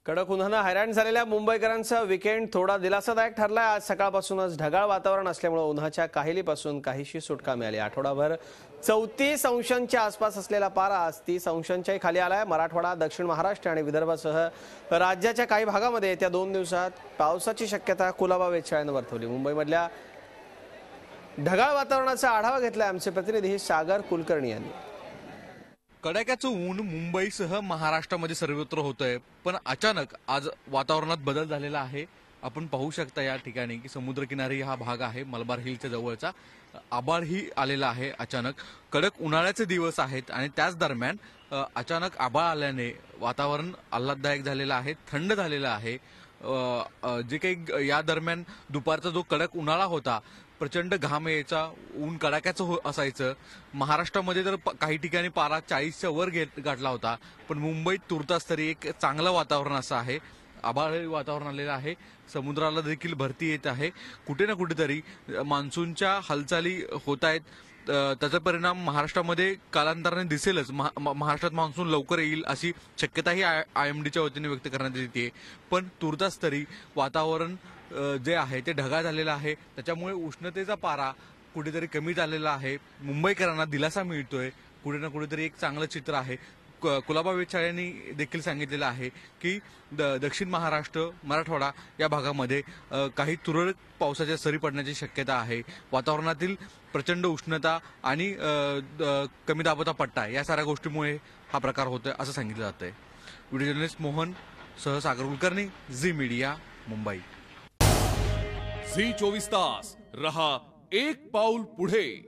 कडक उन्हानं हैराण झालेल्या मुंबईकरांचा वीकेंड थोडा दिलासादायक ठरलाय। आज सकाळपासूनच ढगाळ वातावरण असल्यामुळे उन्हाच्या काहिलीपासून काहीशी सुटका मिळाली। आठवडाभर 34 अंशांच्या आसपास असलेला पारा आज 30 अंशांच्याही खाली आलाय। मराठवाडा, दक्षिण महाराष्ट्र आणि विदर्भासह राज्याच्या काही भागामध्ये येत्या 2 दिवसात पावसाची शक्यता कुलाबा वेधशाळेनं वर्तवली। मुंबईमधल्या ढगाळ वातावरणाचा आढावा घेतलाय आमचे प्रतिनिधी सागर कुलकर्णी यांनी। कडाक्याचं ऊन मुंबईसह महाराष्ट्रामध्ये सर्वत्र होतंय, पण अचानक आज वातावरणात बदल झालेला आहे। आपण पाहू शकता या ठिकाणी की समुद्रकिनारी हा भाग आहे, मलबार हिलच्या जवळचा। आभाळही आलेला आहे अचानक। कडक उन्हाळ्याचे दिवस आहेत आणि त्याच दरम्यान अचानक आभाळ आल्याने वातावरण आल्हाददायक झालेलं आहे, थंड झालेलं आहे। जे काही या दरम्यान दुपारचा जो कडक उन्हाळा होता, प्रचंड घाम यायचा, ऊन कडाक्याचं असायचं। महाराष्ट्रामध्ये तर काही ठिकाणी पारा 40च्या वर गाठला होता, पण मुंबईत तुर्तास तरी एक चांगलं वातावरण असं आहे। आभाळी वातावरण आलेलं आहे, समुद्राला देखील भरती येत आहे। कुठे ना कुठेतरी मान्सूनच्या हालचाली होत आहेत, त्याचा परिणाम महाराष्ट्रामध्ये कालांतराने दिसेलच। महाराष्ट्रात मान्सून लवकर येईल अशी शक्यताही IMDच्या वतीने व्यक्त करण्यात येते, पण तुर्तास तरी वातावरण जे आहे ते ढगाळ झालेलं आहे। त्याच्यामुळे उष्णतेचा पारा कुठेतरी कमी झालेला आहे, मुंबईकरांना दिलासा मिळतोय। कुठे ना कुठेतरी एक चांगलं चित्र आहे। कुलाबा वेधशाळेने देखील सांगितलेलं आहे की दक्षिण महाराष्ट्र, मराठवाडा या भागामध्ये काही तुरळक पावसाच्या सरी पडण्याची शक्यता आहे। वातावरणातील प्रचंड उष्णता आणि कमी दाबाचा पट्टा या साऱ्या गोष्टीमुळे हा प्रकार होतोय असं सांगितलं जातंय। व्हिडिओ जर्नलिस्ट मोहन सह सागर कुलकर्णी, झी मीडिया, मुंबई। झी 24 तास रहा एक पाऊल पुढे।